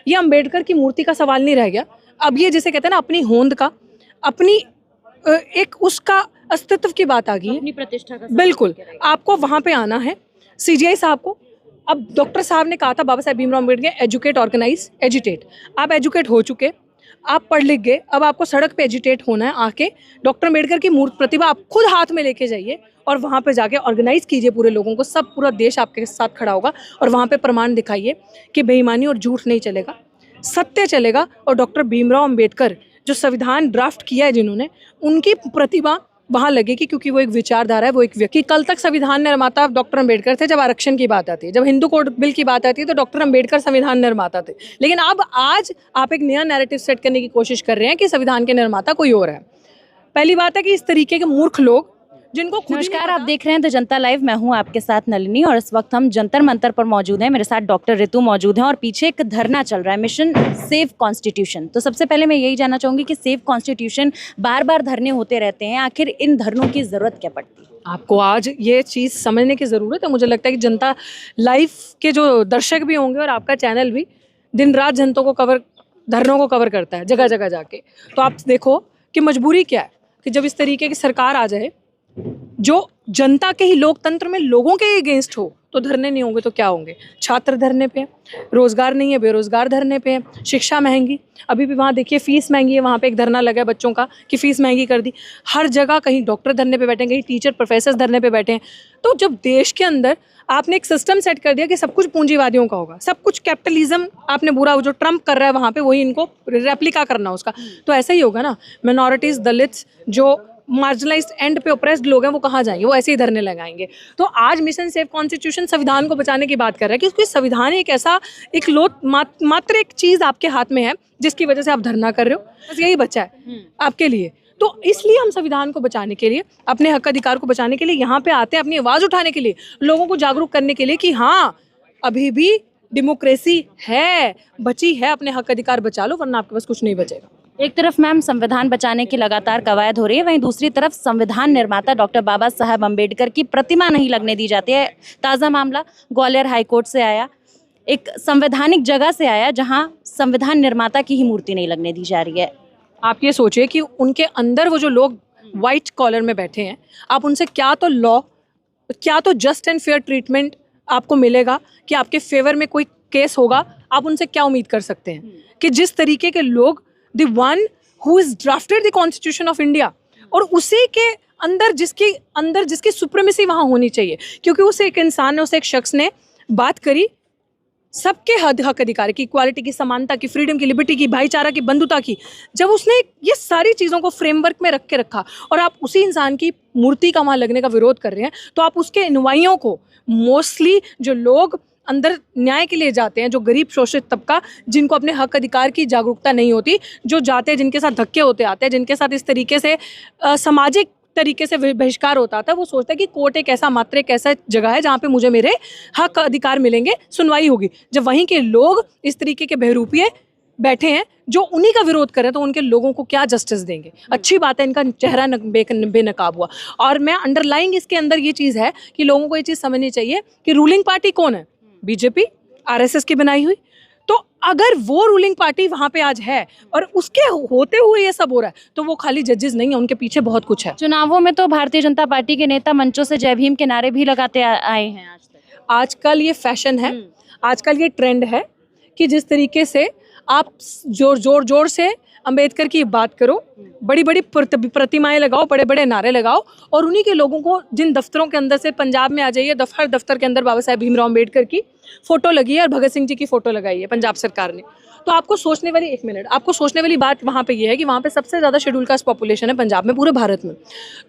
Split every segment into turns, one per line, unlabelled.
ये अंबेडकर की मूर्ति का सवाल नहीं रह गया। अब ये जिसे कहते हैं ना अपनी होंद का, अपनी एक उसका अस्तित्व की बात आ गई है।
अपनी प्रतिष्ठा का
बिल्कुल, आपको वहाँ पे आना है। सीजीआई साहब को, अब डॉक्टर साहब ने कहा था Baba Saheb Bhimrao Ambedkar educate, organize, agitate. आप एजुकेट हो चुके, आप पढ़ लिख गए, अब आपको सड़क पे एजिटेट होना है। आके डॉक्टर अम्बेडकर की मूर्ति प्रतिभा आप खुद हाथ में लेके जाइए और वहाँ पे जाके ऑर्गेनाइज कीजिए पूरे लोगों को। सब पूरा देश आपके साथ खड़ा होगा और वहाँ पे प्रमाण दिखाइए कि बेईमानी और झूठ नहीं चलेगा, सत्य चलेगा। और डॉक्टर भीमराव अम्बेडकर जो संविधान ड्राफ्ट किया है जिन्होंने, उनकी प्रतिभा वहाँ लगेगी, क्योंकि वो एक विचारधारा है, वो एक व्यक्ति। कल तक संविधान निर्माता डॉक्टर अम्बेडकर थे। जब आरक्षण की बात आती है, जब हिंदू कोड बिल की बात आती है, तो डॉक्टर अम्बेडकर संविधान निर्माता थे। लेकिन अब आज आप एक नया नैरेटिव सेट करने की कोशिश कर रहे हैं कि संविधान के निर्माता कोई और है। पहली बात है कि इस तरीके के मूर्ख लोग जिनको खुद ही नहीं
नमस्कार,
पता-
आप देख रहे हैं द जनता लाइव। मैं हूं आपके साथ नलिनी और इस वक्त हम जंतर मंतर पर मौजूद हैं। मेरे साथ डॉक्टर ऋतु मौजूद हैं और पीछे एक धरना चल रहा है, मिशन सेव कॉन्स्टिट्यूशन। तो सबसे पहले मैं यही जानना चाहूंगी कि सेव कॉन्स्टिट्यूशन बार बार धरने होते रहते हैं, आखिर इन धरनों की जरूरत क्या पड़ती है?
आपको आज ये चीज़ समझने की ज़रूरत है। मुझे लगता है कि जनता लाइव के जो दर्शक भी होंगे और आपका चैनल भी दिन रात जनता को कवर, धरनों को कवर करता है जगह जगह जाके। तो आप देखो कि मजबूरी क्या है कि जब इस तरीके की सरकार आ जाए जो जनता के ही लोकतंत्र में लोगों के अगेंस्ट हो, तो धरने नहीं होंगे तो क्या होंगे? छात्र धरने पे, रोजगार नहीं है, बेरोजगार धरने पे, शिक्षा महंगी। अभी भी वहाँ देखिए फीस महंगी है, वहाँ पे एक धरना लगा है बच्चों का कि फीस महंगी कर दी। हर जगह कहीं डॉक्टर धरने पे बैठे हैं, कहीं टीचर प्रोफेसर धरने पे बैठे हैं। तो जब देश के अंदर आपने एक सिस्टम सेट कर दिया कि सब कुछ पूंजीवादियों का होगा, सब कुछ कैपिटलिज्म आपने बुरा, जो ट्रम्प कर रहा है वहाँ पे, वही इनको रेप्लिका करना उसका, तो ऐसा ही होगा ना। मिनॉरिटीज, दलित्स, जो मार्जिनलाइज्ड एंड पे ओप्रेस्ड लोग हैं, वो कहाँ जाएंगे? वो ऐसे ही धरने लगाएंगे। तो आज मिशन सेव कॉन्स्टिट्यूशन संविधान को बचाने की बात कर रहा है, क्योंकि संविधान एक ऐसा एक मात्र एक चीज आपके हाथ में है जिसकी वजह से आप धरना कर रहे हो। बस यही बचा है आपके लिए। तो इसलिए हम संविधान को बचाने के लिए, अपने हक अधिकार को बचाने के लिए यहाँ पे आते हैं, अपनी आवाज उठाने के लिए, लोगों को जागरूक करने के लिए कि हाँ अभी भी डेमोक्रेसी है, बची है। अपने हक अधिकार बचा लो, वरना आपके पास कुछ नहीं बचेगा।
एक तरफ मैम संविधान बचाने की लगातार कवायद हो रही है, वहीं दूसरी तरफ संविधान निर्माता डॉक्टर बाबा साहब अम्बेडकर की प्रतिमा नहीं लगने दी जाती है। ताज़ा मामला ग्वालियर हाईकोर्ट से आया, एक संवैधानिक जगह से आया जहां संविधान निर्माता की ही मूर्ति नहीं लगने दी जा रही है।
आप ये सोचिए कि उनके अंदर वो जो लोग वाइट कॉलर में बैठे हैं, आप उनसे क्या तो लॉ, क्या तो जस्ट एंड फेयर ट्रीटमेंट आपको मिलेगा, कि आपके फेवर में कोई केस होगा, आप उनसे क्या उम्मीद कर सकते हैं? कि जिस तरीके के लोग, the one who is drafted the constitution of India, और उसी के अंदर जिसकी सुप्रीमेसी वहाँ होनी चाहिए, क्योंकि उस एक इंसान ने, उस एक शख्स ने बात करी सबके हक अधिकार की, इक्वालिटी की, समानता की, फ्रीडम की, लिबर्टी की, भाईचारा की, बंधुता की। जब उसने ये सारी चीज़ों को फ्रेमवर्क में रख के रखा और आप उसी इंसान की मूर्ति का वहाँ लगने का विरोध कर रहे हैं, तो आप उसके अनुयायियों को, मोस्टली जो लोग अंदर न्याय के लिए जाते हैं, जो गरीब शोषित तबका, जिनको अपने हक अधिकार की जागरूकता नहीं होती, जो जाते हैं, जिनके साथ धक्के होते आते हैं, जिनके साथ इस तरीके से सामाजिक तरीके से बहिष्कार होता था, वो सोचता है कि कोर्ट एक ऐसा, मात्र एक ऐसा जगह है जहाँ पे मुझे मेरे हक अधिकार मिलेंगे, सुनवाई होगी। जब वहीं के लोग इस तरीके के बहरूपिये बैठे हैं जो उन्हीं का विरोध कर रहे हैं, तो उनके लोगों को क्या जस्टिस देंगे? अच्छी बात है, इनका चेहरा बेनकाब हुआ। और मैं अंडरलाइंग इसके अंदर ये चीज़ है कि लोगों को ये चीज़ समझनी चाहिए कि रूलिंग पार्टी कौन है? बीजेपी, आरएसएस की बनाई हुई। तो अगर वो रूलिंग पार्टी वहाँ पे आज है और उसके होते हुए ये सब हो रहा है, तो वो खाली जजेस नहीं है, उनके पीछे बहुत कुछ है।
चुनावों में तो भारतीय जनता पार्टी के नेता मंचों से जय भीम के नारे भी लगाते आए हैं आज तक।
आजकल ये फैशन है, आजकल ये ट्रेंड है कि जिस तरीके से आप जोर से अंबेडकर की बात करो, बड़ी बड़ी प्रतिमाएं लगाओ, बड़े बड़े नारे लगाओ, और उन्हीं के लोगों को, जिन दफ्तरों के अंदर से पंजाब में आ जाइए, हर दफ्तर के अंदर बाबा साहेब भीमराव अम्बेडकर की फोटो लगी है और भगत सिंह जी की फोटो लगाई है पंजाब सरकार ने। तो आपको सोचने वाली, एक मिनट, आपको सोचने वाली बात वहाँ पे ये है कि वहाँ पे सबसे ज़्यादा शेड्यूल कास्ट पॉपुलेशन है पंजाब में, पूरे भारत में।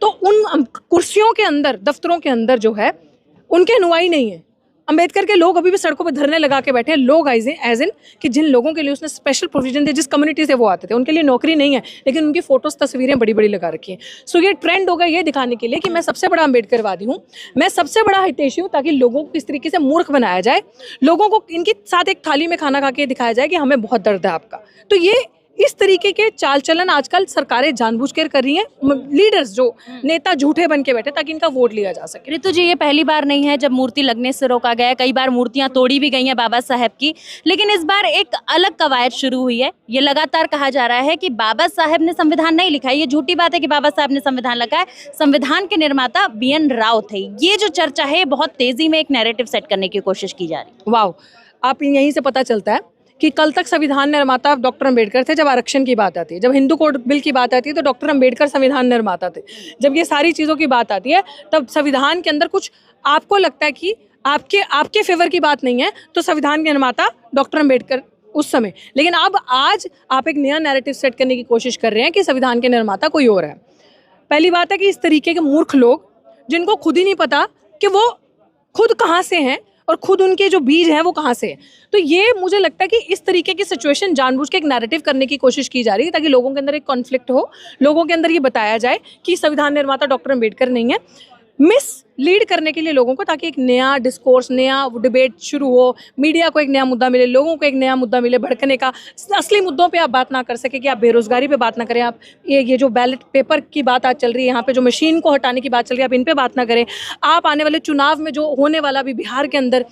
तो उन कुर्सियों के अंदर, दफ्तरों के अंदर जो है, उनके अनुयायी नहीं है। अंबेडकर के लोग अभी भी सड़कों पर धरने लगा के बैठे हैं। लोग एज इन कि जिन लोगों के लिए उसने स्पेशल प्रोविजन दिए, जिस कम्युनिटी से वो आते थे, उनके लिए नौकरी नहीं है, लेकिन उनकी फोटोज, तस्वीरें बड़ी बड़ी लगा रखी हैं। सो ये ट्रेंड होगा ये दिखाने के लिए कि मैं सबसे बड़ा अंबेडकरवादी हूँ, मैं सबसे बड़ा हितैषी हूँ, ताकि लोगों को इस तरीके से मूर्ख बनाया जाए, लोगों को इनके साथ एक थाली में खाना खा के दिखाया जाए कि हमें बहुत दर्द है आपका। तो ये इस तरीके के चाल चलन आजकल सरकारें जानबूझकर कर रही हैं, लीडर्स जो नेता झूठे बन के बैठे ताकि इनका वोट लिया जा सके।
ऋतु जी, ये पहली बार नहीं है जब मूर्ति लगने से रोका गया है, कई बार मूर्तियां तोड़ी भी गई हैं बाबा साहेब की, लेकिन इस बार एक अलग कवायद शुरू हुई है। ये लगातार कहा जा रहा है कि बाबा साहेब ने संविधान नहीं लिखा है। ये झूठी बात है कि बाबा साहेब ने संविधान लिखा है, संविधान के निर्माता BN राव थे। ये जो चर्चा है बहुत तेजी में एक नैरेटिव सेट करने की कोशिश की जा रही है।
वाह, आप यहीं से पता चलता है कि कल तक संविधान निर्माता डॉक्टर अंबेडकर थे। जब आरक्षण की बात आती है, जब हिंदू कोड बिल की बात आती है, तो डॉक्टर अंबेडकर संविधान निर्माता थे। जब ये सारी चीज़ों की बात आती है, तब संविधान के अंदर कुछ आपको लगता है कि आपके फेवर की बात नहीं है, तो संविधान के निर्माता डॉक्टर अंबेडकर उस समय। लेकिन अब आज आप एक नया नैरेटिव सेट करने की कोशिश कर रहे हैं कि संविधान के निर्माता कोई और है। पहली बात है कि इस तरीके के मूर्ख लोग, जिनको खुद ही नहीं पता कि वो खुद कहाँ से हैं और खुद उनके जो बीज हैं वो कहाँ से है, तो ये मुझे लगता है कि इस तरीके की सिचुएशन जानबूझ के एक नैरेटिव करने की कोशिश की जा रही है ताकि लोगों के अंदर एक कॉन्फ्लिक्ट हो, लोगों के अंदर ये बताया जाए कि संविधान निर्माता डॉक्टर अंबेडकर नहीं है, मिस लीड करने के लिए लोगों को, ताकि एक नया डिस्कोर्स, नया डिबेट शुरू हो, मीडिया को एक नया मुद्दा मिले, लोगों को एक नया मुद्दा मिले भड़कने का। असली मुद्दों पे आप बात ना कर सके कि आप बेरोजगारी पे बात ना करें, आप ये जो बैलेट पेपर की बात आज चल रही है, यहाँ पे जो मशीन को हटाने की बात चल रही है, आप इन पे बात ना करें। आप आने वाले चुनाव में जो होने वाला भी बिहार के अंदर,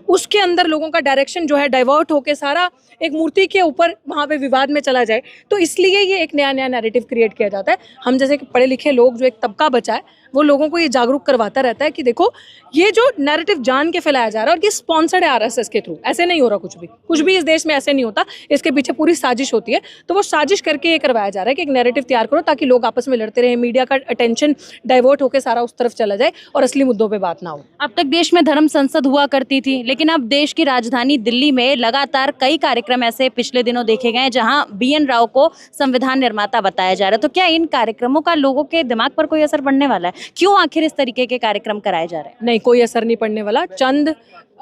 उसके अंदर लोगों का डायरेक्शन जो है डाइवर्ट होकर सारा एक मूर्ति के ऊपर वहाँ पे विवाद में चला जाए, तो इसलिए ये एक नया नैरेटिव क्रिएट किया जाता है। हम जैसे कि पढ़े लिखे लोग, जो एक तबका बचा है, वो लोगों को ये जागरूक करवाता रहता है कि देखो ये जो नैरेटिव जान के फैलाया जा रहा है और ये स्पॉन्सर्ड है RSS के थ्रू। ऐसे नहीं हो रहा, कुछ भी इस देश में ऐसे नहीं होता, इसके पीछे पूरी साजिश होती है। तो वो साजिश करके ये करवाया जा रहा है कि एक नैरेटिव तैयार करो ताकि लोग आपस में लड़ते रहे, मीडिया का अटेंशन डाइवर्ट होकर सारा उस तरफ चला जाए और असली मुद्दों पर बात ना हो।
अब तक देश में धर्म संसद हुआ करती थी, लेकिन अब देश की राजधानी दिल्ली में लगातार कई कार्यक्रम ऐसे पिछले दिनों देखे गए जहां BN राव को संविधान निर्माता बताया जा रहा है। तो क्या इन कार्यक्रमों का लोगों के दिमाग पर कोई असर पड़ने वाला है? क्यों आखिर इस तरीके के कार्यक्रम कराए जा रहे हैं?
नहीं, कोई असर नहीं पड़ने वाला। चंद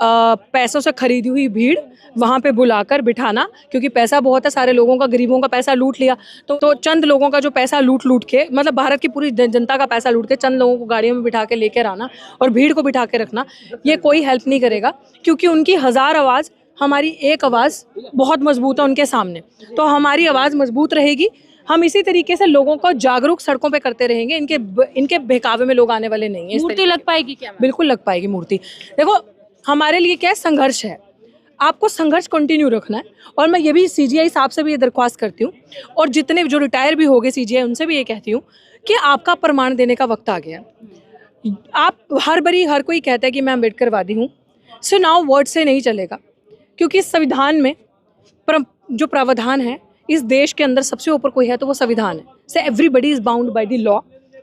पैसों से खरीदी हुई भीड़ वहाँ पे बुलाकर बिठाना, क्योंकि पैसा बहुत है, सारे लोगों का, गरीबों का पैसा लूट लिया, तो चंद लोगों का जो पैसा लूट के, मतलब भारत की पूरी जनता का पैसा लूट के चंद लोगों को गाड़ियों में बिठा के लेकर आना और भीड़ को बिठा के रखना, ये कोई हेल्प नहीं करेगा। क्योंकि उनकी 1000 आवाज़, हमारी एक आवाज़ बहुत मजबूत है उनके सामने, तो हमारी आवाज़ मजबूत रहेगी। हम इसी तरीके से लोगों को जागरूक सड़कों पे करते रहेंगे। इनके बहकावे में लोग आने वाले नहीं है।
मूर्ति लग पाएगी क्या?
बिल्कुल लग पाएगी मूर्ति। देखो, हमारे लिए क्या है, संघर्ष है, आपको संघर्ष कंटिन्यू रखना है। और मैं ये भी CGI साहब से भी ये दरख्वास्त करती हूँ, और जितने जो रिटायर भी हो गए CGI, उनसे भी ये कहती हूँ कि आपका प्रमाण देने का वक्त आ गया। आप हर कोई कहता है कि मैं अम्बेडकरवादी हूँ, सो नाउ वर्ड से नहीं चलेगा, क्योंकि इस संविधान में जो प्रावधान है, इस देश के अंदर सबसे ऊपर कोई है तो वो संविधान है। So everybody is bound by the law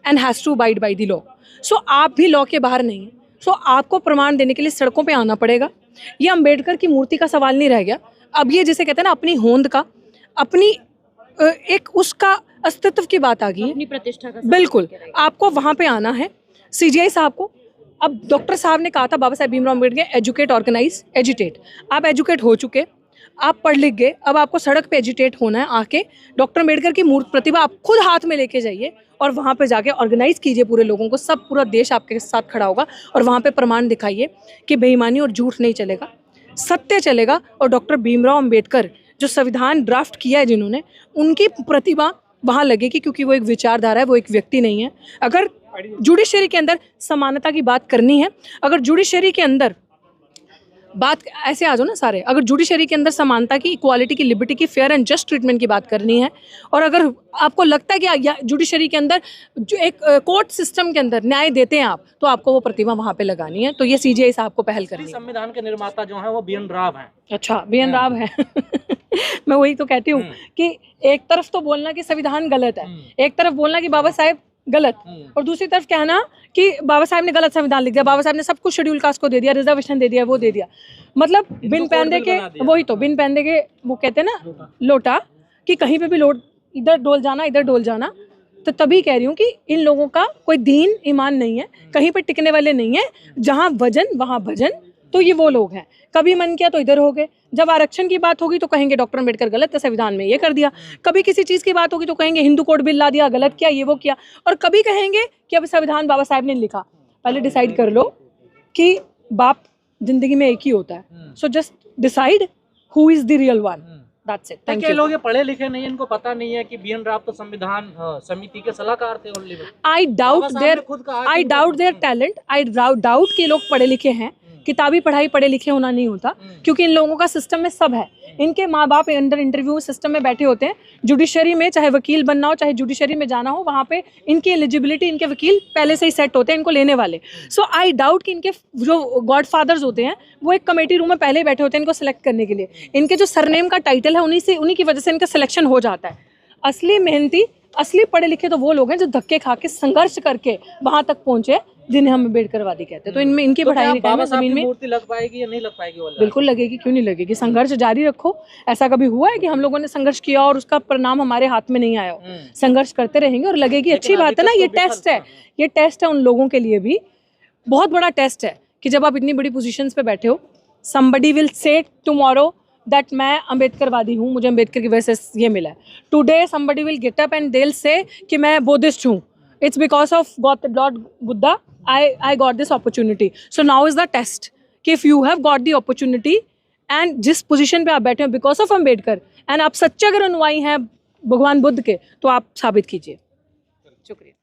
and has to abide by the law. So आप भी लॉ के बाहर नहीं हैं। सो आपको प्रमाण देने के लिए सड़कों पे आना पड़ेगा। ये अंबेडकर की मूर्ति का सवाल नहीं रह गया। अब ये जिसे कहते हैं ना, अपनी होंद का, अपनी एक उसका अस्तित्व की बात आ गई है,
अपनी प्रतिष्ठा का।
बिल्कुल, आपको वहाँ पे आना है। CGI साहब को, अब डॉक्टर साहब ने कहा था, Baba Saheb Bhimrao Ambedkar, educate, organize, agitate. आप एजुकेट हो चुके, आप पढ़ लिख गए, अब आपको सड़क पे एजिटेट होना है। आके डॉक्टर अम्बेडकर की मूर्ति प्रतिभा आप खुद हाथ में लेके जाइए और वहाँ पे जाके ऑर्गेनाइज कीजिए पूरे लोगों को। सब पूरा देश आपके साथ खड़ा होगा और वहाँ पे प्रमाण दिखाइए कि बेईमानी और झूठ नहीं चलेगा, सत्य चलेगा। और डॉक्टर भीमराव अम्बेडकर जो संविधान ड्राफ्ट किया है जिन्होंने, उनकी प्रतिभा वहाँ लगेगी, क्योंकि वो एक विचारधारा है, वो एक व्यक्ति नहीं है। अगर जुडिशरी के अंदर समानता की बात करनी है, अगर जुडिशरी के अंदर बात ऐसे आ जाओ ना सारे, अगर जुडिशरी के अंदर समानता की, इक्वालिटी की, लिबर्टी की, फेयर एंड जस्ट ट्रीटमेंट की बात करनी है, और अगर आपको लगता है कि जुडिशरी के अंदर जो एक कोर्ट सिस्टम के अंदर न्याय देते हैं आप, तो आपको वो प्रतिभा वहाँ पे लगानी है। तो ये CGI साहब को पहल करनी है।
संविधान के निर्माता जो है वो BN राव हैं।
अच्छा, BN राव है। मैं वही तो कहती हूँ कि एक तरफ तो बोलना कि संविधान गलत है, एक तरफ बोलना कि बाबा साहेब गलत, और दूसरी तरफ कहना कि बाबा साहब ने गलत संविधान लिख दिया, बाबा साहब ने सब कुछ शेड्यूल कास्ट को दे दिया, रिजर्वेशन दे दिया, वो दे दिया। मतलब बिन पहनदे के, वही तो बिन पहनदे के वो कहते हैं ना लोटा, कि कहीं पे भी लोट, इधर डोल जाना, इधर डोल जाना। तो तभी कह रही हूँ कि इन लोगों का कोई दीन ईमान नहीं है, कहीं पे टिकने वाले नहीं है। जहाँ वजन वहाँ भजन, तो ये वो लोग हैं। कभी मन किया तो इधर हो गए, जब आरक्षण की बात होगी तो कहेंगे डॉक्टर अम्बेडकर गलत है, संविधान में ये कर दिया। कभी किसी चीज़ की बात होगी तो कहेंगे हिंदू कोड बिल ला दिया, गलत किया, ये वो किया। और कभी कहेंगे कि अब संविधान बाबा साहब ने लिखा। पहले डिसाइड कर लो कि बाप जिंदगी में एक ही होता है। So just decide who is the real one. That's it, thank
क्या
यू।
लोग ये पढ़े लिखे नहीं है, इनको पता नहीं है कि BN राव तो संविधान समिति के सलाहकार थे ओनली।
आई डाउट
बाबा साहब ने
देयर
खुद कहा
आई
कि
doubt their talent, I doubt कि लोग पढ़े लिखे हैं। किताबी पढ़ाई पढ़े लिखे होना नहीं होता, क्योंकि इन लोगों का सिस्टम में सब है। इनके माँ बाप अंदर इंटरव्यू सिस्टम में बैठे होते हैं, जुडिशरी में चाहे वकील बनना हो, चाहे जुडिशरी में जाना हो, वहाँ पे इनकी एलिजिबिलिटी, इनके वकील पहले से ही सेट होते हैं इनको लेने वाले। सो आई डाउट कि इनके जो गॉड फादर्स होते हैं वो एक कमेटी रूम में पहले ही बैठे होते हैं इनको सेलेक्ट करने के लिए। इनके जो सरनेम का टाइटल है उन्हीं की वजह से इनका सिलेक्शन हो जाता है। असली मेहनती, असली पढ़े लिखे तो वो लोग हैं जो धक्के खा के संघर्ष करके वहां तक पहुंचे, जिन्हें हम अम्बेडकरवादी कहते हैं। तो इनमें इनकी
तो
पढ़ाई
क्या
नहीं
बाबा
करना
साहब
जमीन
की
में।
मूर्ति लग पाएगी या नहीं लग पाएगी? वो
बिल्कुल लगेगी, क्यों नहीं लगेगी। संघर्ष जारी रखो। ऐसा कभी हुआ है कि हम लोगों ने संघर्ष किया और उसका परिणाम हमारे हाथ में नहीं आया हो? संघर्ष करते रहेंगे और लगेगी। अच्छी बात है ना, ये टेस्ट है, ये टेस्ट है उन लोगों के लिए भी, बहुत बड़ा टेस्ट है कि जब आप इतनी बड़ी पोजीशंस पे बैठे हो, somebody will say tomorrow that मैं अम्बेडकरवादी हूँ, मुझे अम्बेडकर की वजह से ये मिला है। Today somebody will get up and they'll say कि मैं बुद्धिस्ट हूँ, it's because of Lord Buddha I got this opportunity. So now is the test कि if you have got the opportunity and जिस पोजीशन पे आप बैठे हो because of Ambedkar, and आप सच्चे अगर अनुयायी हैं भगवान बुद्ध के, तो आप साबित कीजिए। शुक्रिया।